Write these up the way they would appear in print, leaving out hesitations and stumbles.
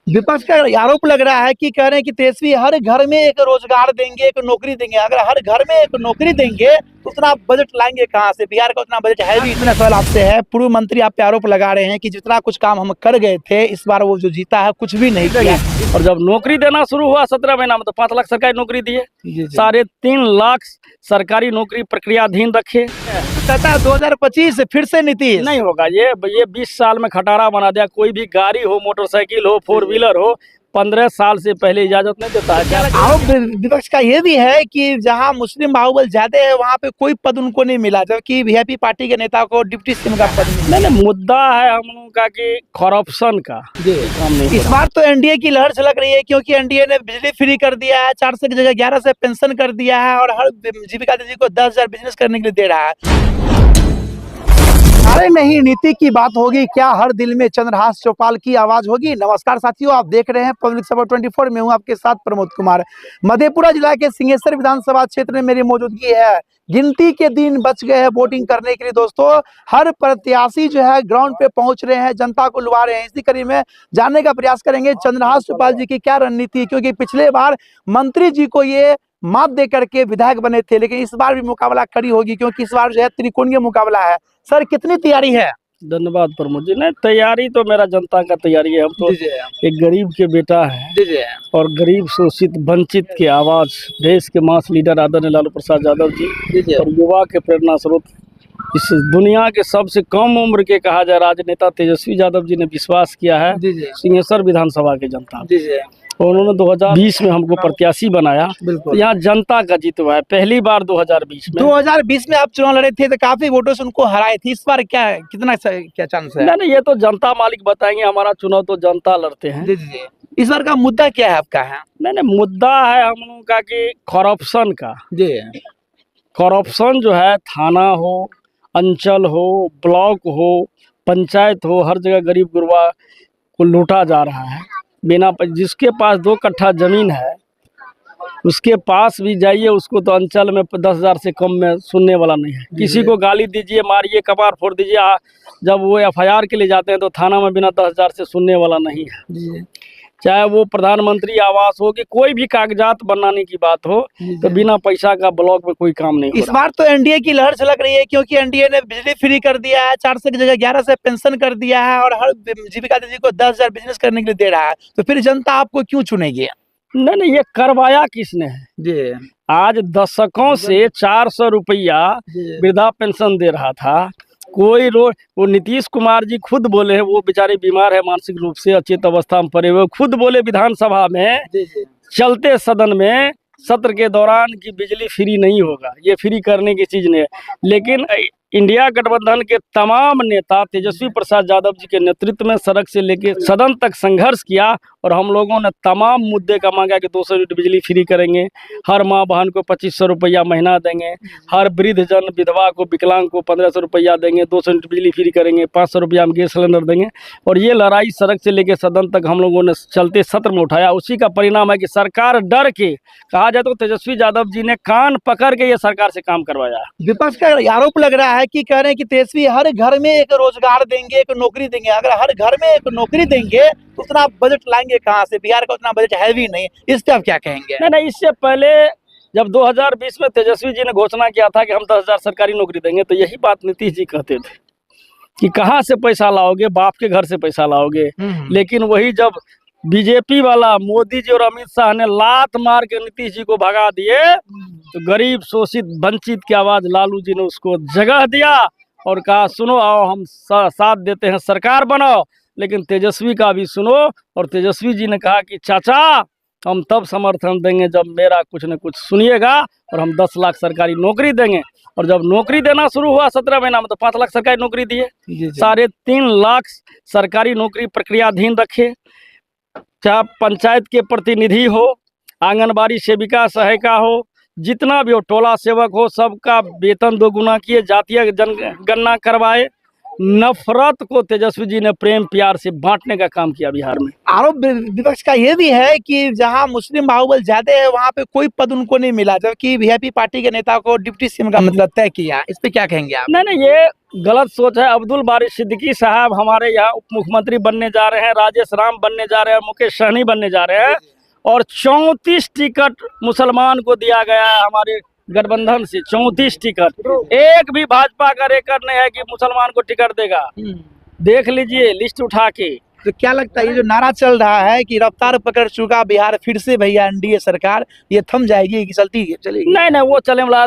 विपक्ष का आरोप लग रहा है कि कह रहे हैं कि तेजस्वी हर घर में एक रोजगार देंगे, एक नौकरी देंगे। अगर हर घर में एक नौकरी देंगे तो उतना बजट लाएंगे कहाँ से? बिहार का उतना बजट है भी? इतना सवाल आपसे है। पूर्व मंत्री आप पे आरोप लगा रहे हैं कि जितना कुछ काम हम कर गए थे, इस बार वो जो जीता है कुछ भी नहीं किया। और जब नौकरी देना शुरू हुआ 17 महीना में तो 5 लाख सरकारी नौकरी दिए, 3.5 लाख सरकारी नौकरी प्रक्रियाधीन रखे। कहता है 2025 फिर से नीतीश नहीं होगा। ये 20 साल में खटारा बना दिया। कोई भी गाड़ी हो, मोटरसाइकिल हो, 4 व्हीलर हो, 15 साल से पहले इजाजत नहीं देता है। आरोप विपक्ष का ये भी है कि जहां मुस्लिम बाहुबल ज्यादा है वहां पे कोई पद उनको नहीं मिला, जबकि वीआईपी पार्टी के नेता को डिप्टी सीएम का पद मिला। नहीं, मुद्दा है हम लोगों का कि करप्शन का। इस बार तो एनडीए की लहर झलक रही है, क्योंकि एनडीए ने बिजली फ्री कर दिया है, 400 की जगह 11 से पेंशन कर दिया है और हर जीविका दीदी को 10,000 बिजनेस करने के लिए दे रहा है। अरे नहीं, नीति की बात होगी क्या? हर दिल में चंद्रहास चौपाल की आवाज होगी। नमस्कार साथियों, आप देख रहे हैं पब्लिक खबर 24। में हूं आपके साथ प्रमोद कुमार। मधेपुरा जिला के सिंहेश्वर विधानसभा क्षेत्र में मेरी मौजूदगी है। गिनती के दिन बच गए हैं वोटिंग करने के लिए दोस्तों। हर प्रत्याशी जो है ग्राउंड पे पहुंच रहे हैं, जनता को लुभा रहे हैं। इसी कड़ी में जानने का प्रयास करेंगे चंद्रहास चौपाल जी की क्या रणनीति है, क्योंकि पिछले बार मंत्री जी को ये मात दे करके विधायक बने थे, लेकिन इस बार भी मुकाबला कड़ी होगी, क्योंकि इस बार जो है त्रिकोणीय मुकाबला है। सर, कितनी तैयारी है? धन्यवाद प्रमोद जी। नहीं, तैयारी तो मेरा जनता का तैयारी है। हम तो एक गरीब के बेटा है और गरीब शोषित वंचित की आवाज, देश के मास लीडर आदरणीय लालू प्रसाद यादव जी और युवा के प्रेरणा स्रोत, इस दुनिया के सबसे कम उम्र के कहा जाए राजनेता तेजस्वी यादव जी ने विश्वास किया है सिंहेश्वर विधानसभा के जनता। और उन्होंने 2020 में हमको प्रत्याशी बनाया। तो यहाँ जनता का जीत हुआ है पहली बार 2020 में आप चुनाव लड़े थे तो काफी वोटों से उनको हराए थे। इस बार कितना चांस है? नहीं, ये तो जनता मालिक बताएंगे। हमारा चुनाव तो जनता लड़ते हैं। इस बार का मुद्दा क्या है आपका? है नहीं, मुद्दा है हम लोगों का कि करप्शन का। करप्शन जो है, थाना हो, अंचल हो, ब्लॉक हो, पंचायत हो, हर जगह गरीब गुरबा को लूटा जा रहा है बिना। जिसके पास 2 कट्ठा जमीन है उसके पास भी जाइए, उसको तो अंचल में 10,000 से कम में सुनने वाला नहीं है। किसी को गाली दीजिए, मारिए, कपार फोड़ दीजिए, जब वो FIR के लिए जाते हैं तो थाना में बिना 10,000 से सुनने वाला नहीं है। चाहे वो प्रधानमंत्री आवास हो कि कोई भी कागजात बनाने की बात हो, तो बिना पैसा का ब्लॉक में कोई काम नहीं हो। इस बार तो एनडीए की लहर झलक रही है, क्योंकि एनडीए ने बिजली फ्री कर दिया है, 400 की जगह 11 से पेंशन कर दिया है और हर जीविका दीदी को 10,000 बिजनेस करने के लिए दे रहा है। तो फिर जनता आपको क्यों चुनेगी? नहीं, ये करवाया किसने है? आज दशकों से 400 रुपया वृद्धा पेंशन दे रहा था कोई वो नीतीश कुमार जी खुद बोले हैं, वो बेचारे बीमार है मानसिक रूप से, अचेत अवस्था में पड़े हुए, खुद बोले विधानसभा में चलते सदन में सत्र के दौरान कि बिजली फ्री नहीं होगा, ये फ्री करने की चीज नहीं है। लेकिन इंडिया गठबंधन के तमाम नेता तेजस्वी प्रसाद यादव जी के नेतृत्व में सड़क से लेकर सदन तक संघर्ष किया और हम लोगों ने तमाम मुद्दे का मांगा कि 200 यूनिट बिजली फ्री करेंगे, हर माँ बहन को 2500 रुपया महीना देंगे, हर वृद्ध जन विधवा को विकलांग को 1500 रुपया देंगे, 200 यूनिट बिजली फ्री करेंगे, 500 रुपया में गैस सिलेंडर देंगे। और ये लड़ाई सड़क से लेकर सदन तक हम लोगों ने चलते सत्र में उठाया। उसी का परिणाम है कि सरकार डर के, कहा जाए तो तेजस्वी यादव जी ने कान पकड़ के ये सरकार से काम करवाया। विपक्ष का आरोप लग रहा है कि कह रहे हैं कि तेजस्वी हर घर में एक रोजगार देंगे, एक नौकरी देंगे। अगर हर घर में एक नौकरी देंगे तो उतना बजट लाएंगे कहाँ से? बिहार का उतना बजट है भी नहीं। इस पे आप क्या कहेंगे? नहीं, इससे पहले जब 2020 में तेजस्वी जी ने घोषणा किया था कि हम 10,000 सरकारी नौकरी देंगे, तो यही बात नीतीश जी कहते थे कि कहाँ से पैसा लाओगे, बाप के घर से पैसा लाओगे। लेकिन वही जब बीजेपी वाला मोदी जी और अमित शाह ने लात मार के नीतीश जी को भगा दिए, तो गरीब शोषित वंचित की आवाज लालू जी ने उसको जगह दिया और कहा सुनो, आओ हम साथ देते हैं, सरकार बनाओ, लेकिन तेजस्वी का भी सुनो। और तेजस्वी जी ने कहा कि चाचा हम तब समर्थन देंगे जब मेरा कुछ न कुछ सुनिएगा और हम 10 लाख सरकारी नौकरी देंगे। और जब नौकरी देना शुरू हुआ 17 महीना में तो 5 लाख सरकारी नौकरी दिए, 3.5 लाख सरकारी नौकरी प्रक्रियाधीन रखे। चाहे पंचायत के प्रतिनिधि हो, आंगनबाड़ी सेविका सहायिका हो, जितना भी हो, टोला सेवक हो, सबका वेतन 2 गुना किए, जातीय जनगणना करवाए नफरत को तेजस्वी जी ने प्रेम प्यार से बांटने का काम किया बिहार में। आरोप विपक्ष का ये भी है कि जहां मुस्लिम बाहुबल ज्यादा है वहां पे कोई पद उनको नहीं मिला, जबकि वीआईपी पार्टी के नेता को डिप्टी सीएम का मतलब तय किया। इस पे क्या कहेंगे आप? नहीं नहीं, ये गलत सोच है। अब्दुल बारी सिद्दीकी साहब हमारे यहाँ उप मुख्यमंत्री बनने जा रहे हैं, राजेश राम बनने जा रहे हैं, मुकेश सहनी बनने जा रहे हैं, और 34 टिकट मुसलमान को दिया गया है हमारे गठबंधन से। 34 टिकट, एक भी भाजपा का रिकॉर्ड नहीं है कि मुसलमान को टिकट देगा। देख लीजिए लिस्ट उठा के। तो क्या लगता है ये जो नारा चल रहा है कि रफ्तार पकड़ चुका बिहार फिर से भैया एनडीए सरकार, ये थम जाएगी कि चलती चलेगी? नहीं नहीं, वो चले वाला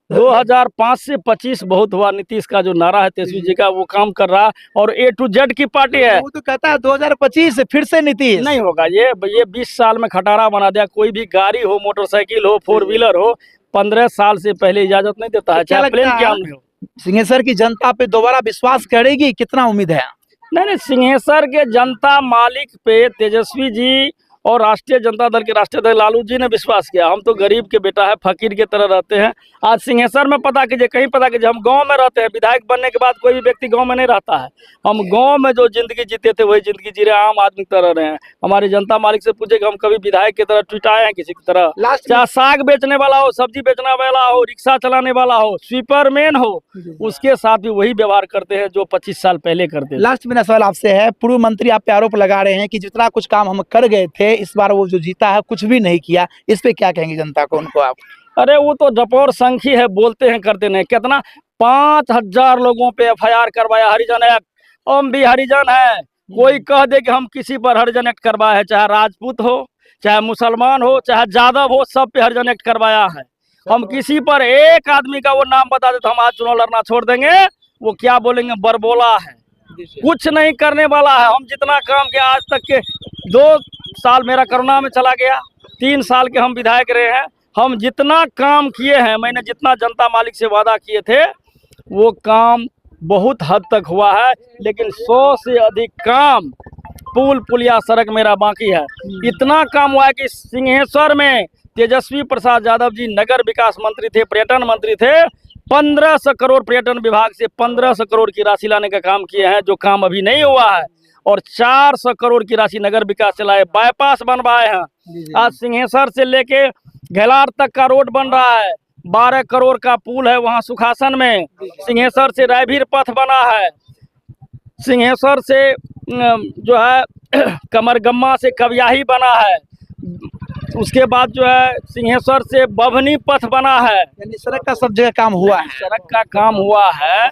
2005 से 25 बहुत हुआ। नीतीश का जो नारा है तेजस्वी जी का, वो काम कर रहा, और ए टू जेड की पार्टी है। वो तो कहता है 2025 से फिर से नीतीश। नहीं होगा ये 20 साल में खटारा बना दिया। कोई भी गाड़ी हो, मोटरसाइकिल हो, 4 व्हीलर हो, 15 साल से पहले इजाजत नहीं देता है, चाहे प्लेन क्या नहीं हो। सिंहेश्वर की जनता पे दोबारा विश्वास करेगी, कितना उम्मीद है? नहीं नहीं, सिंहेश्वर के जनता मालिक पे तेजस्वी जी और राष्ट्रीय जनता दल के राष्ट्रीय अध्यक्ष लालू जी ने विश्वास किया। हम तो गरीब के बेटा है, फकीर की तरह रहते हैं। आज सिंहेश्वर में पता कीजिए, कहीं पता कीजिए, हम गांव में रहते हैं। विधायक बनने के बाद कोई भी व्यक्ति गांव में नहीं रहता है। हम गांव में जो जिंदगी जीते थे वही जिंदगी जी रहे हैं, आम आदमी की तरह रहे हैं। हमारी जनता मालिक से पूछे कि हम कभी विधायक की तरह ट्वीट आए हैं किसी की तरह? चाहे साग बेचने वाला हो, सब्जी बेचने वाला हो, रिक्शा चलाने वाला हो, स्वीपरमैन हो, उसके साथ भी वही व्यवहार करते हैं जो 25 साल पहले करते थे। लास्ट मेरा सवाल आपसे है, पूर्व मंत्री आप पे आरोप लगा रहे हैं कि जितना कुछ काम हम कर गए थे, इस बार वो जो जीता है कुछ भी नहीं किया। इस पे क्या कहेंगे जनता को, उनको आप? अरे वो तो डपोर संखी है, बोलते हैं करते नहीं। कितना 5000 लोगों पे एफआईआर करवाया, हरिजन एक्ट। हम भी हरिजन है, कोई कह दे कि हम किसी पर हरिजन एक्ट करवाया है, चाहे राजपूत हो, चाहे मुसलमान हो, चाहे यादव हो, सब पे हरिजन एक्ट करवाया है। हम किसी पर एक आदमी का वो नाम बता दे तो हम आज चुनाव लड़ना छोड़ देंगे। वो क्या बोलेंगे, बरबोला है, कुछ नहीं करने वाला है। हम जितना काम किया आज तक के 2 साल मेरा कोरोना में चला गया, 3 साल के हम विधायक रहे हैं। हम जितना काम किए हैं, मैंने जितना जनता मालिक से वादा किए थे, वो काम बहुत हद तक हुआ है। लेकिन 100 से अधिक काम, पुल पुलिया सड़क मेरा बाकी है। इतना काम हुआ है कि सिंहेश्वर में तेजस्वी प्रसाद यादव जी नगर विकास मंत्री थे, पर्यटन मंत्री थे। 1500 करोड़ पर्यटन विभाग से 1500 करोड़ की राशि लाने का काम किए हैं, जो काम अभी नहीं हुआ है। और 400 करोड़ की राशि नगर विकास से लाए, बाईपास बनवाए हैं। आज सिंहेश्वर से लेके घेलार तक का रोड बन रहा है। 12 करोड़ का पुल है वहाँ सुखासन में। सिंहेश्वर से रायभीर पथ बना है। सिंहेश्वर से जो है कमरगम्मा से कवियाही बना है। उसके बाद जो है सिंहेश्वर से बभनी पथ बना है। यानी सड़क का सब जगह काम हुआ है। सड़क का काम हुआ है।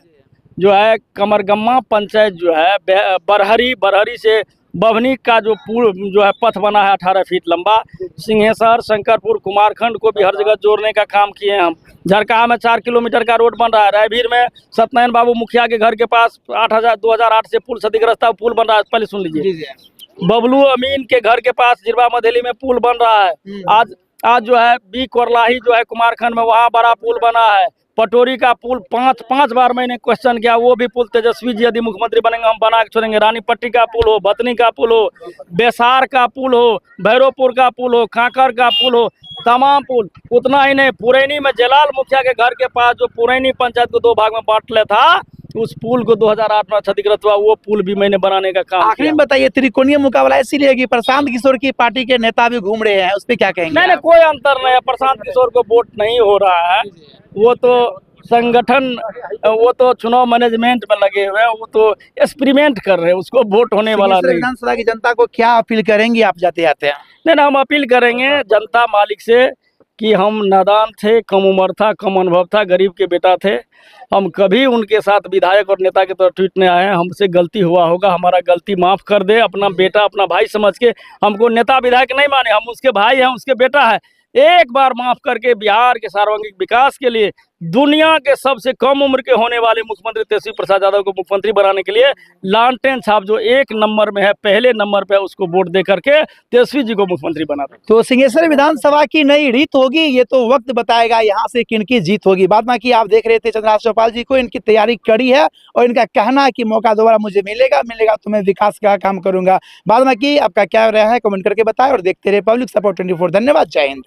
जो है कमरगम्मा पंचायत जो है बरहरी से बभनी का जो पुल जो है पथ बना है 18 फीट लंबा। सिंहेश्वर, शंकरपुर, कुमारखंड को भी हर जगह जोड़ने का काम किए हैं हम। झरकाहा में 4 किलोमीटर का रोड बन रहा है। रायभीर में सत्यनारायण बाबू मुखिया के घर के पास 2008 से पुल क्षतिग्रस्त पुल बन रहा है, पहले सुन लीजिए। बबलू अमीन के घर के पास जिरवा मधेली में पुल बन रहा है। आज जो है बी कोरलाही जो है कुमारखंड में, वहाँ बड़ा पुल बना है। पटोरी का पुल 5 बार मैंने क्वेश्चन किया, वो भी पुल तेजस्वी जी यदि मुख्यमंत्री बनेंगे हम बना के छोड़ेंगे। रानी पट्टी का पुल हो, बतनी का पुल हो, बेसार का पुल हो, भैरवपुर का पुल हो, कांकर का पुल हो, तमाम पुल। उतना ही नहीं, पुरैनी में जलाल मुखिया के घर के पास जो पुरैनी पंचायत को 2 भाग में बांट ले था, उस पुल को 2008 में क्षतिग्रस्त हुआ, वो पुल भी मैंने बनाने का काम। आखिरी में बताइए, त्रिकोणीय मुकाबला इसीलिए कि प्रशांत किशोर की पार्टी के नेता भी घूम रहे हैं, उस पर क्या कहेंगे? नहीं, कोई अंतर नहीं है। प्रशांत किशोर को वोट नहीं हो रहा है। वो तो संगठन, वो तो चुनाव मैनेजमेंट में लगे हुए हैं, वो तो एक्सपेरिमेंट कर रहे हैं, उसको वोट होने वाला नहीं। विधानसभा की जनता को क्या अपील करेंगे आप जाते आते हैं? नहीं, हम अपील करेंगे जनता मालिक से कि हम नादान थे, कम उम्र था, कम अनुभव था, गरीब के बेटा थे। हम कभी उनके साथ विधायक और नेता की तरह ट्वीट नहीं आए हैं। हमसे गलती हुआ होगा, हमारा गलती माफ़ कर दे। अपना बेटा, अपना भाई समझ के हमको नेता विधायक नहीं माने, हम उसके भाई हैं, उसके बेटा है। एक बार माफ करके बिहार के सर्वांगीण विकास के लिए दुनिया के सबसे कम उम्र के होने वाले मुख्यमंत्री तेजस्वी प्रसाद यादव को मुख्यमंत्री बनाने के लिए लालटेन छाप जो 1 नंबर में है, पहले नंबर पे, उसको वोट दे करके तेजस्वी जी को मुख्यमंत्री बना दे। तो सिंहेश्वर विधानसभा की नई रीत होगी, ये तो वक्त बताएगा यहाँ से किनकी जीत होगी। बाद बाकी आप देख रहे थे चंद्रहास चौपाल जी को, इनकी तैयारी कड़ी है और इनका कहना है कि मौका दोबारा मुझे मिलेगा तो मैं विकास का काम करूंगा। बाद बाकी आपका क्या रहा है कमेंट करके बताएं और देखते रहे पब्लिक सपोर्ट 24। धन्यवाद, जय हिंद।